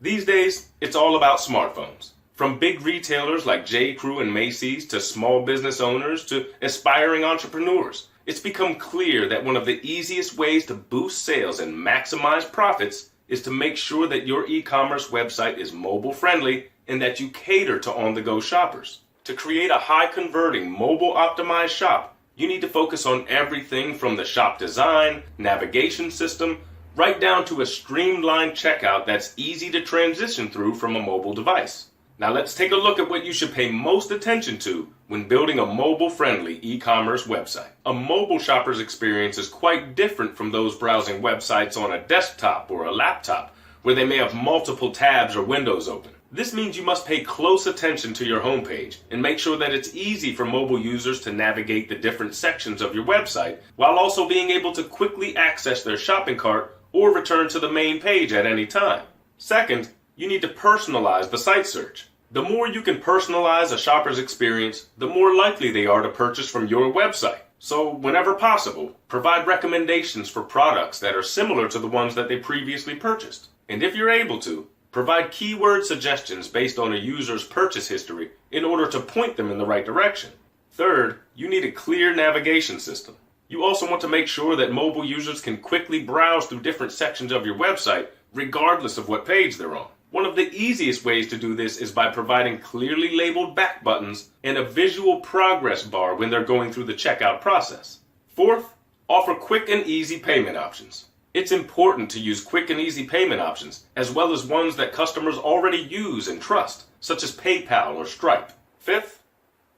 These days, it's all about smartphones. From big retailers like J.Crew and Macy's to small business owners to aspiring entrepreneurs, it's become clear that one of the easiest ways to boost sales and maximize profits is to make sure that your e-commerce website is mobile friendly and that you cater to on-the-go shoppers. To create a high-converting, mobile-optimized shop, you need to focus on everything from the shop design, navigation system, right down to a streamlined checkout that's easy to transition through from a mobile device. Now let's take a look at what you should pay most attention to when building a mobile-friendly e-commerce website. A mobile shopper's experience is quite different from those browsing websites on a desktop or a laptop, where they may have multiple tabs or windows open. This means you must pay close attention to your homepage and make sure that it's easy for mobile users to navigate the different sections of your website, while also being able to quickly access their shopping cart or return to the main page at any time. Second, you need to personalize the site search. The more you can personalize a shopper's experience, the more likely they are to purchase from your website. So, whenever possible, provide recommendations for products that are similar to the ones that they previously purchased. And if you're able to, provide keyword suggestions based on a user's purchase history in order to point them in the right direction. Third, you need a clear navigation system. You also want to make sure that mobile users can quickly browse through different sections of your website, regardless of what page they're on. One of the easiest ways to do this is by providing clearly labeled back buttons and a visual progress bar when they're going through the checkout process. Fourth, offer quick and easy payment options. It's important to use quick and easy payment options, as well as ones that customers already use and trust, such as PayPal or Stripe. Fifth,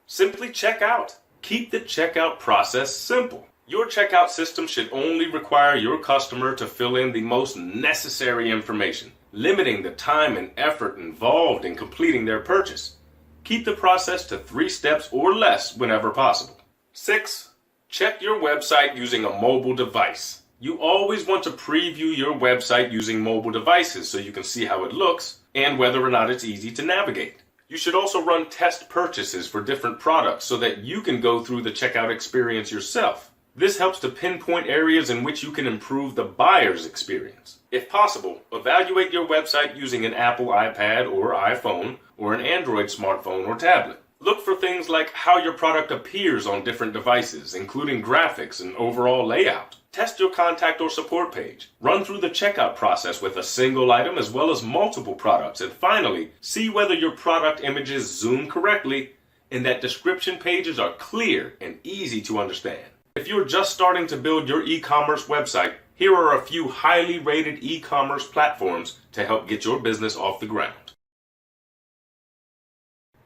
simply check out. Keep the checkout process simple. Your checkout system should only require your customer to fill in the most necessary information, limiting the time and effort involved in completing their purchase. Keep the process to 3 steps or less whenever possible. 6. Check your website using a mobile device. You always want to preview your website using mobile devices so you can see how it looks and whether or not it's easy to navigate. You should also run test purchases for different products so that you can go through the checkout experience yourself. This helps to pinpoint areas in which you can improve the buyer's experience. If possible, evaluate your website using an Apple iPad or iPhone or an Android smartphone or tablet. Look for things like how your product appears on different devices, including graphics and overall layout. Test your contact or support page. Run through the checkout process with a single item as well as multiple products. And finally, see whether your product images zoom correctly and that description pages are clear and easy to understand. If you're just starting to build your e-commerce website, here are a few highly rated e-commerce platforms to help get your business off the ground.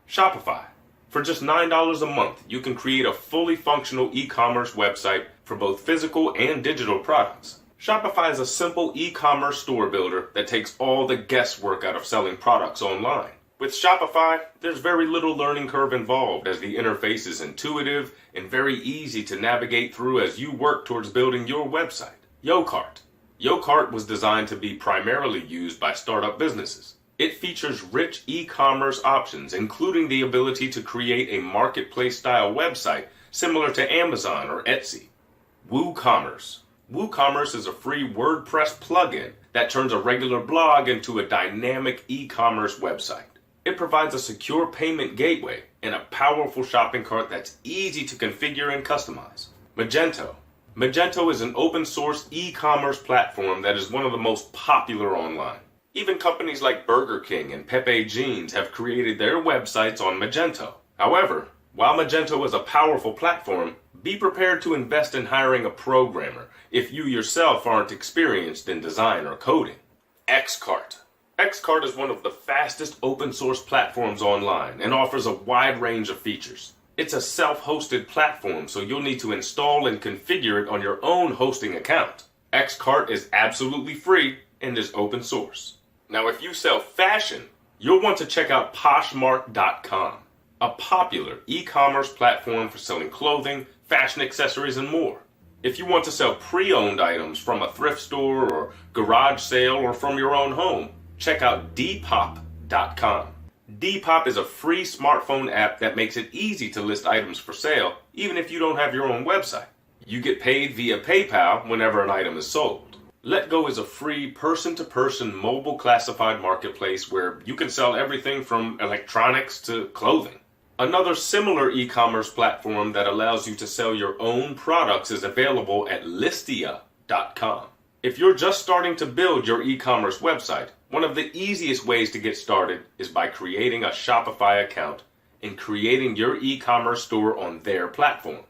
Shopify. For just $9 a month, you can create a fully functional e-commerce website for both physical and digital products. Shopify is a simple e-commerce store builder that takes all the guesswork out of selling products online. With Shopify, there's very little learning curve involved, as the interface is intuitive and very easy to navigate through as you work towards building your website. YoCart. YoCart was designed to be primarily used by startup businesses. It features rich e-commerce options, including the ability to create a marketplace-style website similar to Amazon or Etsy. WooCommerce. WooCommerce is a free WordPress plugin that turns a regular blog into a dynamic e-commerce website. It provides a secure payment gateway and a powerful shopping cart that's easy to configure and customize. Magento. Magento is an open source e-commerce platform that is one of the most popular online. Even companies like Burger King and Pepe Jeans have created their websites on Magento. However, while Magento is a powerful platform, be prepared to invest in hiring a programmer if you yourself aren't experienced in design or coding. Xcart. Xcart is one of the fastest open source platforms online and offers a wide range of features. It's a self-hosted platform, so you'll need to install and configure it on your own hosting account. Xcart is absolutely free and is open source. Now, if you sell fashion, you'll want to check out Poshmark.com, a popular e-commerce platform for selling clothing, fashion accessories, and more. If you want to sell pre-owned items from a thrift store or garage sale or from your own home, check out Depop.com. Depop is a free smartphone app that makes it easy to list items for sale, even if you don't have your own website. You get paid via PayPal whenever an item is sold. Letgo is a free person-to-person mobile classified marketplace where you can sell everything from electronics to clothing. Another similar e-commerce platform that allows you to sell your own products is available at Listia.com. If you're just starting to build your e-commerce website, one of the easiest ways to get started is by creating a Shopify account and creating your e-commerce store on their platform.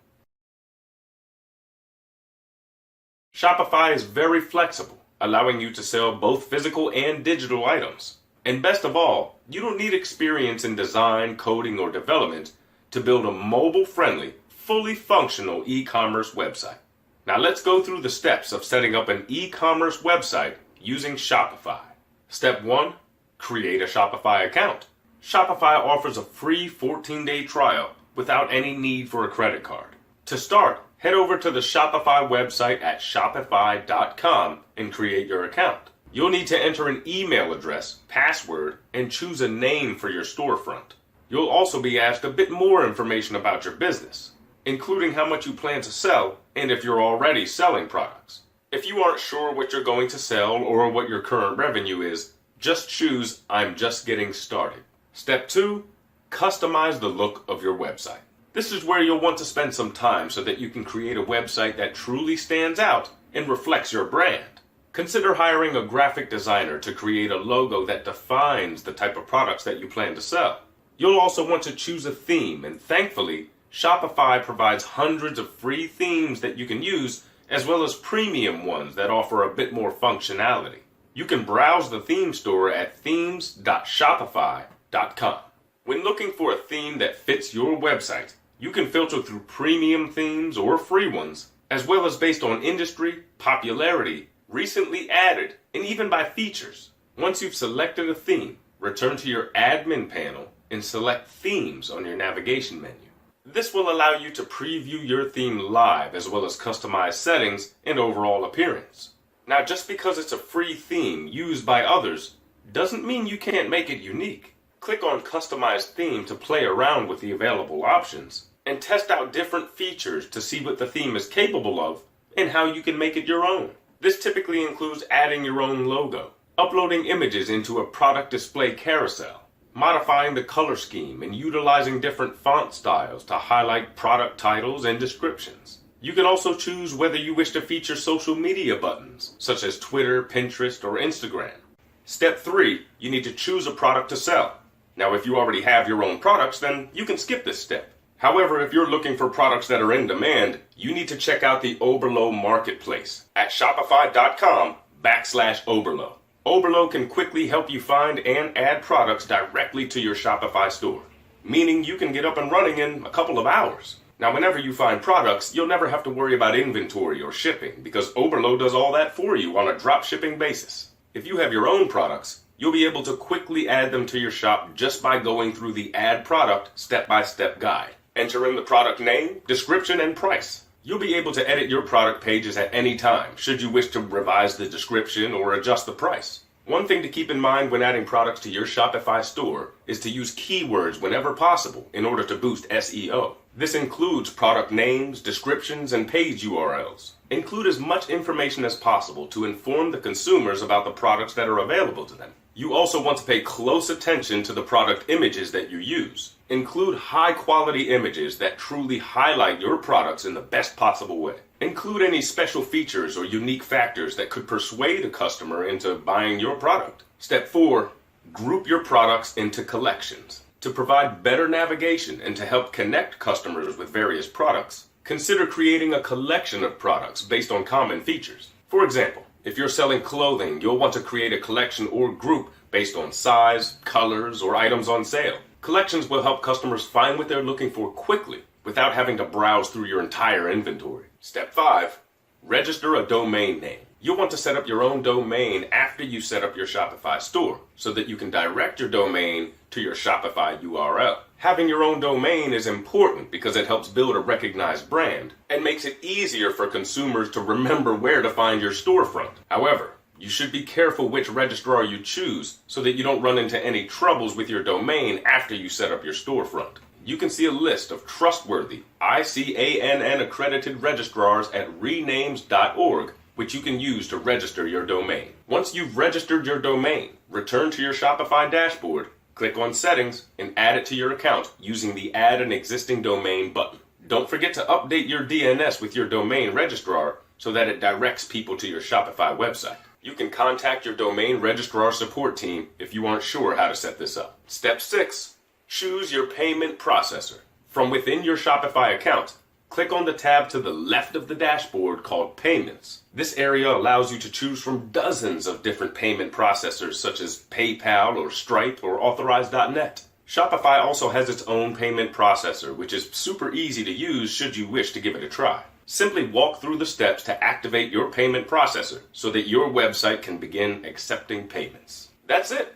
Shopify is very flexible, allowing you to sell both physical and digital items. And best of all, you don't need experience in design, coding, or development to build a mobile-friendly, fully functional e-commerce website. Now let's go through the steps of setting up an e-commerce website using Shopify. Step 1. Create a Shopify account. Shopify offers a free 14-day trial without any need for a credit card. To start, head over to the Shopify website at Shopify.com and create your account. You'll need to enter an email address, password, and choose a name for your storefront. You'll also be asked a bit more information about your business, including how much you plan to sell and if you're already selling products. If you aren't sure what you're going to sell or what your current revenue is, just choose I'm just getting started. Step 2. Customize the look of your website. This is where you'll want to spend some time so that you can create a website that truly stands out and reflects your brand. Consider hiring a graphic designer to create a logo that defines the type of products that you plan to sell. You'll also want to choose a theme, and thankfully, Shopify provides hundreds of free themes that you can use, as well as premium ones that offer a bit more functionality. You can browse the theme store at themes.shopify.com. When looking for a theme that fits your website, you can filter through premium themes or free ones, as well as based on industry, popularity, recently added, and even by features. Once you've selected a theme, return to your admin panel and select Themes on your navigation menu. This will allow you to preview your theme live as well as customize settings and overall appearance. Now, just because it's a free theme used by others doesn't mean you can't make it unique. Click on Customize Theme to play around with the available options and test out different features to see what the theme is capable of and how you can make it your own. This typically includes adding your own logo, uploading images into a product display carousel, modifying the color scheme, and utilizing different font styles to highlight product titles and descriptions. You can also choose whether you wish to feature social media buttons, such as Twitter, Pinterest, or Instagram. Step 3, you need to choose a product to sell. Now, if you already have your own products, then you can skip this step. However, if you're looking for products that are in demand, you need to check out the Oberlo Marketplace at Shopify.com/Oberlo. Oberlo can quickly help you find and add products directly to your Shopify store, meaning you can get up and running in a couple of hours. Now, whenever you find products, you'll never have to worry about inventory or shipping because Oberlo does all that for you on a drop shipping basis. If you have your own products, you'll be able to quickly add them to your shop just by going through the Add Product step-by-step guide. Enter in the product name, description, and price. You'll be able to edit your product pages at any time, should you wish to revise the description or adjust the price. One thing to keep in mind when adding products to your Shopify store is to use keywords whenever possible in order to boost SEO. This includes product names, descriptions, and page URLs. Include as much information as possible to inform the consumers about the products that are available to them. You also want to pay close attention to the product images that you use. Include high-quality images that truly highlight your products in the best possible way. Include any special features or unique factors that could persuade a customer into buying your product. Step 4, group your products into collections. To provide better navigation and to help connect customers with various products, consider creating a collection of products based on common features. For example, if you're selling clothing, you'll want to create a collection or group based on size, colors, or items on sale. Collections will help customers find what they're looking for quickly without having to browse through your entire inventory. Step 5, register a domain name. You'll want to set up your own domain after you set up your Shopify store so that you can direct your domain to your Shopify URL. Having your own domain is important because it helps build a recognized brand and makes it easier for consumers to remember where to find your storefront. However, you should be careful which registrar you choose so that you don't run into any troubles with your domain after you set up your storefront. You can see a list of trustworthy ICANN accredited registrars at renames.org which you can use to register your domain. Once you've registered your domain, return to your Shopify dashboard, click on Settings, and add it to your account using the Add an Existing Domain button. Don't forget to update your DNS with your domain registrar so that it directs people to your Shopify website. You can contact your domain registrar support team if you aren't sure how to set this up. Step 6. Choose your payment processor. From within your Shopify account, click on the tab to the left of the dashboard called Payments. This area allows you to choose from dozens of different payment processors such as PayPal or Stripe or Authorize.net. Shopify also has its own payment processor, which is super easy to use should you wish to give it a try. Simply walk through the steps to activate your payment processor so that your website can begin accepting payments. That's it.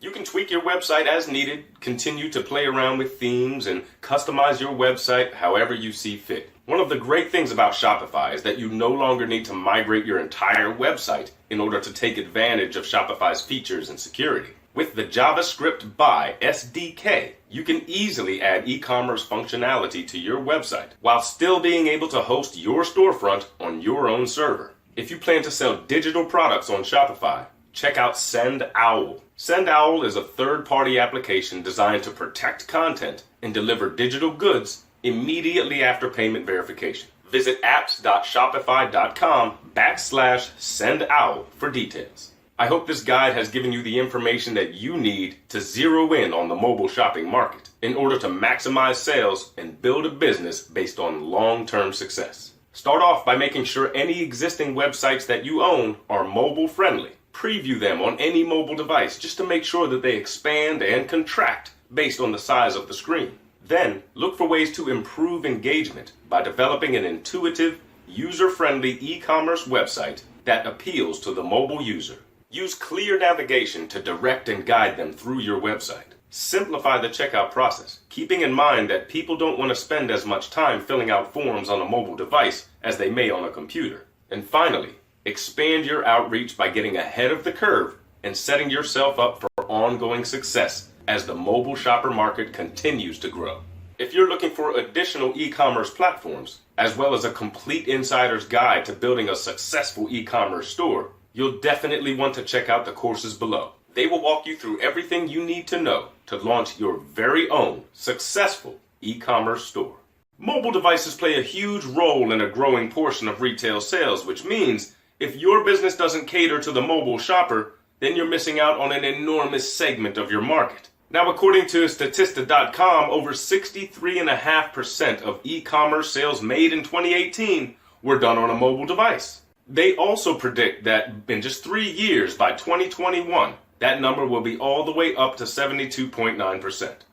You can tweak your website as needed, continue to play around with themes, and customize your website however you see fit. One of the great things about Shopify is that you no longer need to migrate your entire website in order to take advantage of Shopify's features and security. With the JavaScript BY SDK, you can easily add e-commerce functionality to your website while still being able to host your storefront on your own server. If you plan to sell digital products on Shopify, check out SendOwl. SendOwl is a third-party application designed to protect content and deliver digital goods immediately after payment verification. Visit apps.shopify.com/SendOwl for details. I hope this guide has given you the information that you need to zero in on the mobile shopping market in order to maximize sales and build a business based on long-term success. Start off by making sure any existing websites that you own are mobile friendly. Preview them on any mobile device just to make sure that they expand and contract based on the size of the screen. Then, look for ways to improve engagement by developing an intuitive, user-friendly e-commerce website that appeals to the mobile user. Use clear navigation to direct and guide them through your website. Simplify the checkout process, keeping in mind that people don't want to spend as much time filling out forms on a mobile device as they may on a computer. And finally, expand your outreach by getting ahead of the curve and setting yourself up for ongoing success as the mobile shopper market continues to grow. If you're looking for additional e-commerce platforms, as well as a complete insider's guide to building a successful e-commerce store, you'll definitely want to check out the courses below. They will walk you through everything you need to know to launch your very own successful e-commerce store. Mobile devices play a huge role in a growing portion of retail sales, which means if your business doesn't cater to the mobile shopper, then you're missing out on an enormous segment of your market. Now, according to Statista.com, over 63.5% of e-commerce sales made in 2018 were done on a mobile device. They also predict that in just 3 years, by 2021, that number will be all the way up to 72.9%.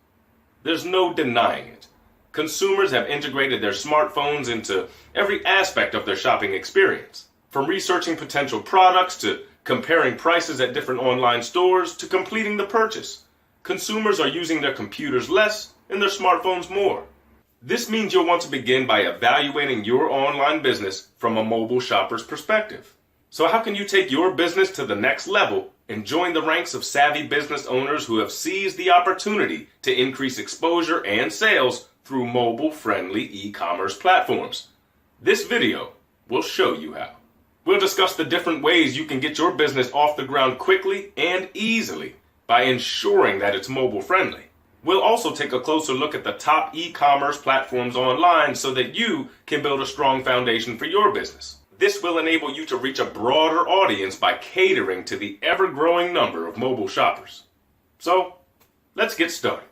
There's no denying it. Consumers have integrated their smartphones into every aspect of their shopping experience. From researching potential products to comparing prices at different online stores to completing the purchase, consumers are using their computers less and their smartphones more. This means you'll want to begin by evaluating your online business from a mobile shopper's perspective. So how can you take your business to the next level and join the ranks of savvy business owners who have seized the opportunity to increase exposure and sales through mobile-friendly e-commerce platforms? This video will show you how. We'll discuss the different ways you can get your business off the ground quickly and easily by ensuring that it's mobile-friendly. We'll also take a closer look at the top e-commerce platforms online so that you can build a strong foundation for your business. This will enable you to reach a broader audience by catering to the ever-growing number of mobile shoppers. So, let's get started.